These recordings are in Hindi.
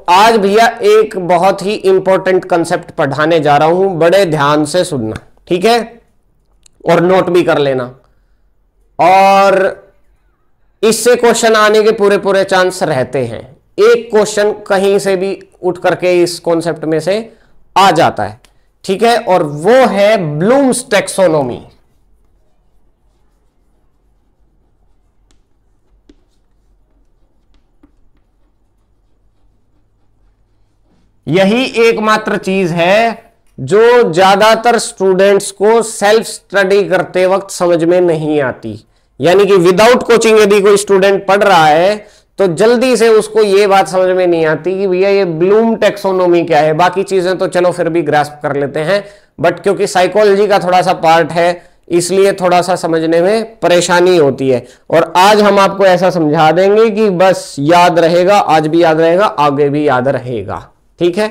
आज भैया एक बहुत ही इंपॉर्टेंट कंसेप्ट पढ़ाने जा रहा हूं, बड़े ध्यान से सुनना, ठीक है, और नोट भी कर लेना। और इससे क्वेश्चन आने के पूरे पूरे चांस रहते हैं। एक क्वेश्चन कहीं से भी उठ करके इस कॉन्सेप्ट में से आ जाता है, ठीक है, और वो है ब्लूम्स टैक्सोनॉमी। यही एकमात्र चीज है जो ज्यादातर स्टूडेंट्स को सेल्फ स्टडी करते वक्त समझ में नहीं आती। यानी कि विदाउट कोचिंग यदि कोई स्टूडेंट पढ़ रहा है तो जल्दी से उसको यह बात समझ में नहीं आती कि भैया ये ब्लूम टैक्सोनॉमी क्या है। बाकी चीजें तो चलो फिर भी ग्रास्प कर लेते हैं, बट क्योंकि साइकोलॉजी का थोड़ा सा पार्ट है इसलिए थोड़ा सा समझने में परेशानी होती है। और आज हम आपको ऐसा समझा देंगे कि बस याद रहेगा, आज भी याद रहेगा, आगे भी याद रहेगा, ठीक है।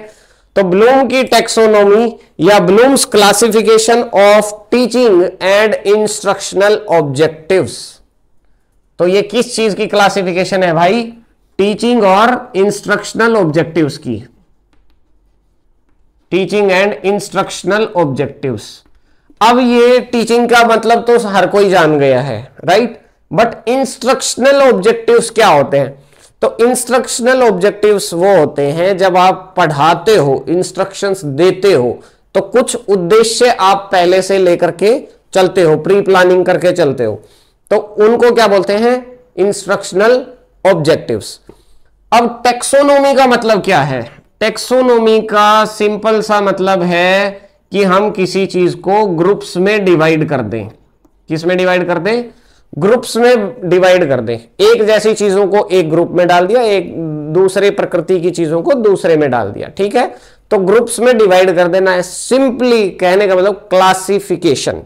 तो ब्लूम की टैक्सोनॉमी या Bloom's classification of teaching and instructional objectives, तो ये किस चीज की क्लासिफिकेशन है भाई? टीचिंग और इंस्ट्रक्शनल ऑब्जेक्टिव्स की। Teaching and instructional objectives. अब ये टीचिंग का मतलब तो हर कोई जान गया है, राइट, बट इंस्ट्रक्शनल ऑब्जेक्टिव्स क्या होते हैं? तो इंस्ट्रक्शनल ऑब्जेक्टिव्स वो होते हैं जब आप पढ़ाते हो, इंस्ट्रक्शंस देते हो, तो कुछ उद्देश्य आप पहले से लेकर के चलते हो, प्री प्लानिंग करके चलते हो, तो उनको क्या बोलते हैं? Instructional objectives. अब टैक्सोनॉमी का मतलब क्या है? टैक्सोनॉमी का सिंपल सा मतलब है कि हम किसी चीज को ग्रुप्स में डिवाइड कर दें। किस में डिवाइड कर दें? ग्रुप्स में डिवाइड कर दें। एक जैसी चीजों को एक ग्रुप में डाल दिया, एक दूसरे प्रकृति की चीजों को दूसरे में डाल दिया, ठीक है। तो ग्रुप्स में डिवाइड कर देना है, सिंपली कहने का मतलब क्लासिफिकेशन,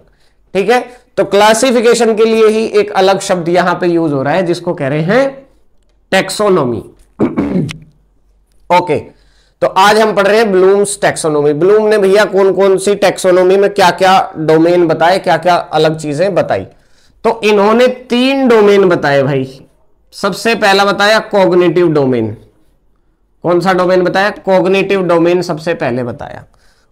ठीक है। तो क्लासिफिकेशन के लिए ही एक अलग शब्द यहां पे यूज हो रहा है जिसको कह रहे हैं टैक्सोनॉमी। ओके, तो आज हम पढ़ रहे हैं ब्लूम्स टैक्सोनॉमी। ब्लूम ने भैया कौन कौन सी टैक्सोनॉमी में क्या क्या डोमेन बताए, क्या क्या अलग चीजें बताई। तो इन्होंने 3 डोमेन बताए भाई। सबसे पहला बताया कॉग्निटिव डोमेन। कौन सा डोमेन बताया? कॉग्निटिव डोमेन सबसे पहले बताया।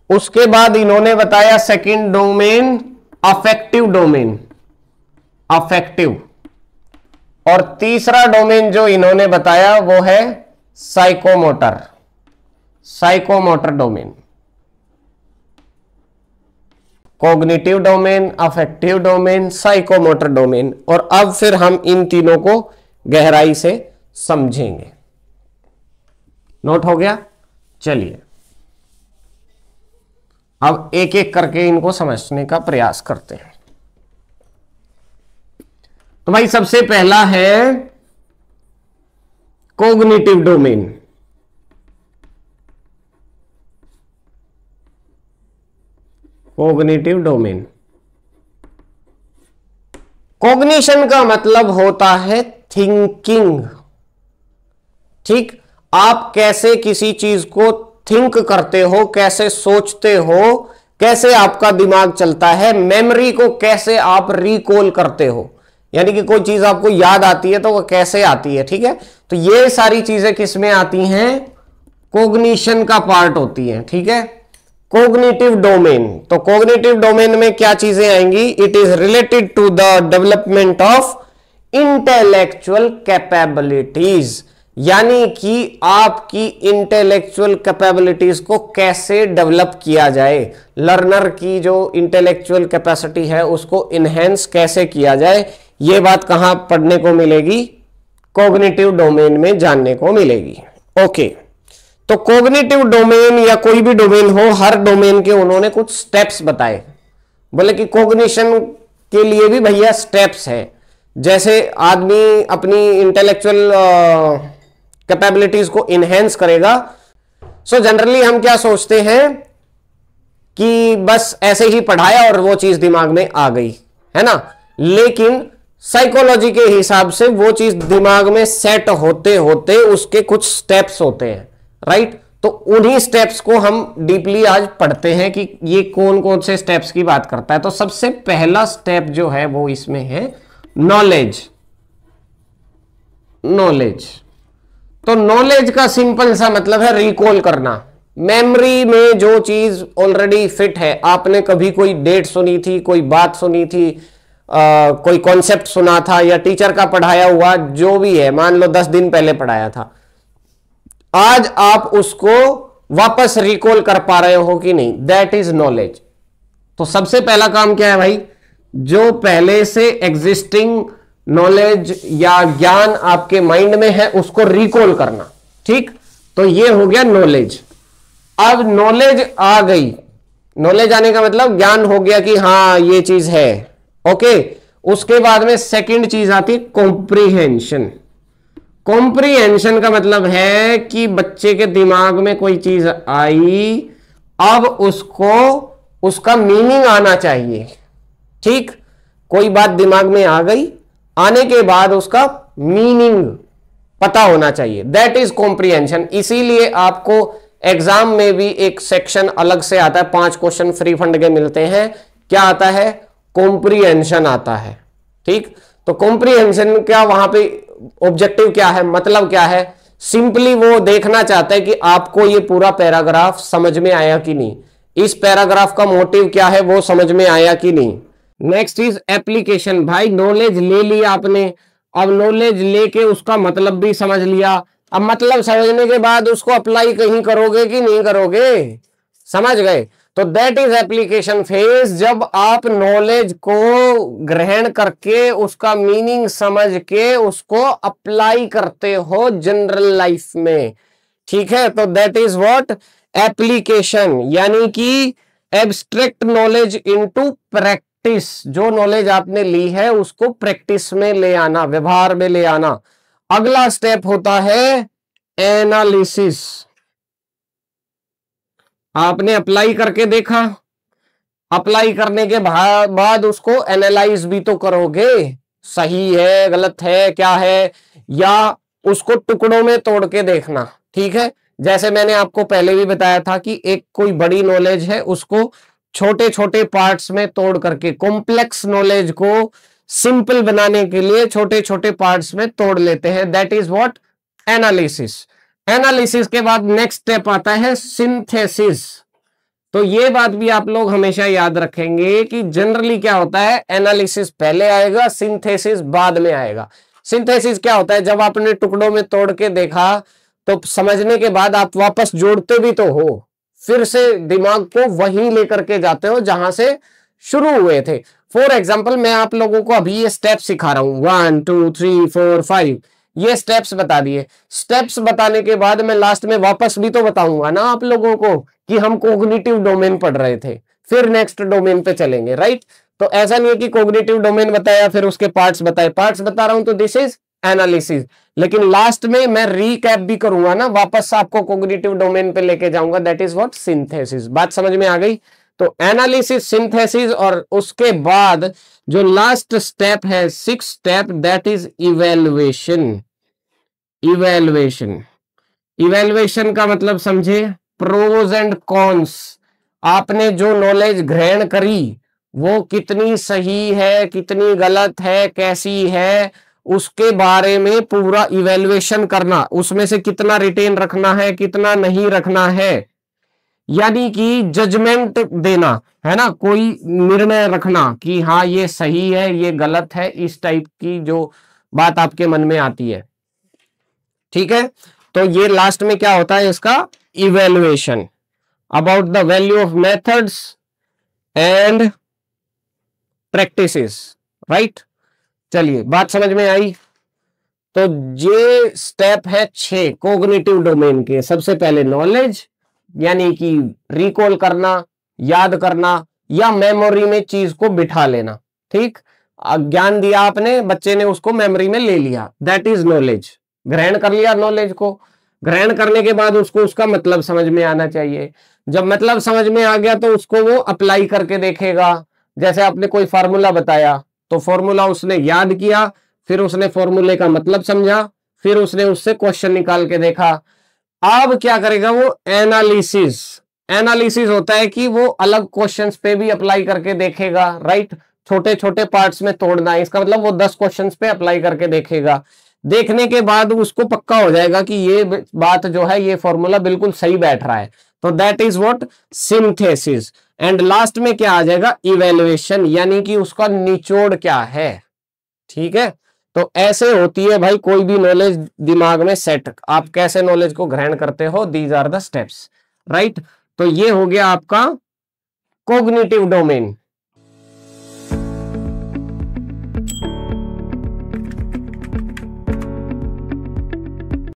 उसके बाद इन्होंने बताया second domain affective domain, affective. और तीसरा डोमेन जो इन्होंने बताया वो है psychomotor, psychomotor domain. Cognitive domain, affective domain, psychomotor domain. और अब फिर हम इन तीनों को गहराई से समझेंगे। नोट हो गया? चलिए अब एक एक करके इनको समझने का प्रयास करते हैं। तो भाई सबसे पहला है cognitive domain. Cognitive domain. Cognition का मतलब होता है थिंकिंग, ठीक। आप कैसे किसी चीज को थिंक करते हो, कैसे सोचते हो, कैसे आपका दिमाग चलता है, मेमोरी को कैसे आप रिकॉल करते हो, यानी कि कोई चीज आपको याद आती है तो वो कैसे आती है, ठीक है। तो ये सारी चीजें किस में आती हैं? कॉग्निशन का पार्ट होती हैं, ठीक है। कॉग्निटिव डोमेन, तो कॉग्निटिव डोमेन में क्या चीजें आएंगी? It is related to the development of intellectual capabilities, यानी कि आपकी इंटेलेक्चुअल कैपेबिलिटीज को कैसे डेवलप किया जाए, लर्नर की जो इंटेलेक्चुअल कैपेसिटी है उसको इनहेंस कैसे किया जाए। यह बात कहां पढ़ने को मिलेगी? कॉग्निटिव डोमेन में जानने को मिलेगी। ओके, तो कॉग्निटिव डोमेन या कोई भी डोमेन हो, हर डोमेन के उन्होंने कुछ स्टेप्स बताए। बोले कि कॉग्निशन के लिए भी भैया स्टेप्स है। जैसे आदमी अपनी इंटेलेक्चुअल कैपेबिलिटीज को इनहेंस करेगा। सो जनरली हम क्या सोचते हैं कि बस ऐसे ही पढ़ाया और वो चीज दिमाग में आ गई, है ना। लेकिन साइकोलॉजी के हिसाब से वो चीज दिमाग में सेट होते होते उसके कुछ स्टेप्स होते हैं, राइट। तो उन्हीं स्टेप्स को हम डीपली आज पढ़ते हैं कि ये कौन कौन से स्टेप्स की बात करता है। तो सबसे पहला स्टेप जो है वो इसमें है नॉलेज। नॉलेज, तो नॉलेज का सिंपल सा मतलब है रिकॉल करना। मेमोरी में जो चीज ऑलरेडी फिट है, आपने कभी कोई डेट सुनी थी, कोई बात सुनी थी, कोई कॉन्सेप्ट सुना था, या टीचर का पढ़ाया हुआ जो भी है, मान लो 10 दिन पहले पढ़ाया था, आज आप उसको वापस रिकॉल कर पा रहे हो कि नहीं, दैट इज नॉलेज। तो सबसे पहला काम क्या है भाई, जो पहले से एग्जिस्टिंग नॉलेज या ज्ञान आपके माइंड में है उसको रिकॉल करना। ठीक, तो ये हो गया नॉलेज। अब नॉलेज आ गई, नॉलेज आने का मतलब ज्ञान हो गया कि हाँ ये चीज है, ओके। उसके बाद में सेकंड चीज आती है कॉम्प्रीहेंशन। कॉम्प्रीहेंशन का मतलब है कि बच्चे के दिमाग में कोई चीज आई, अब उसको उसका मीनिंग आना चाहिए। ठीक, कोई बात दिमाग में आ गई, आने के बाद उसका मीनिंग पता होना चाहिए, दैट इज कॉम्प्रीहेंशन। इसीलिए आपको एग्जाम में भी एक सेक्शन अलग से आता है, 5 क्वेश्चन फ्री फंड के मिलते हैं, क्या आता है, कॉम्प्रीहेंशन आता है। ठीक, तो कॉम्प्रीहेंशन क्या, वहां पे ऑब्जेक्टिव क्या है, मतलब क्या है, सिंपली वो देखना चाहता है कि आपको ये पूरा पैराग्राफ समझ में आया कि नहीं, इस पैराग्राफ का मोटिव क्या है वो समझ में आया कि नहीं। Next is application. भाई नॉलेज ले लिया आपने, अब नॉलेज लेके उसका मतलब भी समझ लिया, अब मतलब समझने के बाद उसको अप्लाई कहीं करोगे कि नहीं करोगे, समझ गए। तो दैट इज एप्लीकेशन फेज, जब आप नॉलेज को ग्रहण करके उसका मीनिंग समझ के उसको अप्लाई करते हो जनरल लाइफ में। ठीक है, तो दैट इज व्हाट एप्लीकेशन, यानी कि एब्स्ट्रैक्ट नॉलेज इनटू प्रैक्टिस। जो नॉलेज आपने ली है उसको प्रैक्टिस में ले आना, व्यवहार में ले आना। अगला स्टेप होता है एनालिसिस। आपने अप्लाई करके देखा, अप्लाई करने के बाद उसको एनालाइज भी तो करोगे, सही है गलत है क्या है, या उसको टुकड़ों में तोड़ के देखना। ठीक है, जैसे मैंने आपको पहले भी बताया था कि एक कोई बड़ी नॉलेज है उसको छोटे छोटे पार्ट्स में तोड़ करके, कॉम्प्लेक्स नॉलेज को सिंपल बनाने के लिए छोटे छोटे पार्ट्स में तोड़ लेते हैं, that is what analysis. Analysis के बाद नेक्स्ट स्टेप आता है सिंथेसिस। तो ये बात भी आप लोग हमेशा याद रखेंगे कि जनरली क्या होता है, एनालिसिस पहले आएगा, सिंथेसिस बाद में आएगा। सिंथेसिस क्या होता है, जब आपने टुकड़ों में तोड़ के देखा तो समझने के बाद आप वापस जोड़ते भी तो हो, फिर से दिमाग को वहीं लेकर के जाते हो जहां से शुरू हुए थे। फॉर एग्जाम्पल मैं आप लोगों को अभी ये स्टेप सिखा रहा हूं, 1 2 3 4 5, ये स्टेप्स बता दिए। स्टेप्स बताने के बाद मैं लास्ट में वापस भी तो बताऊंगा ना आप लोगों को कि हम कॉग्निटिव डोमेन पढ़ रहे थे, फिर नेक्स्ट डोमेन पे चलेंगे, राइट। तो ऐसा नहीं है कि कॉग्निटिव डोमेन बताया फिर उसके पार्ट्स बताए, पार्ट्स बता रहा हूं तो दिस इज एनालिसिस, लेकिन लास्ट में मैं रीकैप भी करूंगा ना, वापस आपको कॉग्निटिव डोमेन पे लेके जाऊंगा, दैट इज व्हाट सिंथेसिस। बात समझ में आ गई। तो एनालिसिस, सिंथेसिस, और उसके बाद जो लास्ट स्टेप है 6th step, that is evaluation. Evaluation, evaluation का मतलब समझे, प्रोज एंड कॉन्स। आपने जो नॉलेज ग्रहण करी वो कितनी सही है, कितनी गलत है, कैसी है, उसके बारे में पूरा इवैल्यूएशन करना, उसमें से कितना रिटेन रखना है, कितना नहीं रखना है, यानी कि जजमेंट देना है ना, कोई निर्णय रखना कि हाँ ये सही है ये गलत है, इस टाइप की जो बात आपके मन में आती है। ठीक है, तो ये लास्ट में क्या होता है इसका evaluation, about the value of methods and practices, right. चलिए बात समझ में आई। तो ये स्टेप है 6 कॉग्निटिव डोमेन के। सबसे पहले नॉलेज, यानी कि रिकॉल करना, याद करना, या मेमोरी में चीज को बिठा लेना। ठीक, ज्ञान दिया आपने, बच्चे ने उसको मेमोरी में ले लिया, दैट इज नॉलेज। ग्रहण कर लिया नॉलेज को, ग्रहण करने के बाद उसको उसका मतलब समझ में आना चाहिए। जब मतलब समझ में आ गया तो उसको वो अप्लाई करके देखेगा। जैसे आपने कोई फार्मूला बताया तो फॉर्मूला उसने याद किया, फिर उसने फॉर्मूले का मतलब समझा, फिर उसने उससे क्वेश्चन निकाल के देखा। अब क्या करेगा वो एनालिसिस। एनालिसिस होता है कि वो अलग क्वेश्चंस पे भी अप्लाई करके देखेगा, राइट। छोटे छोटे पार्ट्स में तोड़ना है, इसका मतलब वो 10 क्वेश्चंस पे अप्लाई करके देखेगा। देखने के बाद उसको पक्का हो जाएगा कि ये बात जो है, ये फॉर्मूला बिल्कुल सही बैठ रहा है। तो that is what synthesis. And last में क्या आ जाएगा, इवेल्युएशन, यानी कि उसका निचोड़ क्या है। ठीक है, तो ऐसे होती है भाई कोई भी नॉलेज दिमाग में सेट, आप कैसे नॉलेज को ग्रहण करते हो, these are the steps, right. तो ये हो गया आपका कॉग्निटिव डोमेन।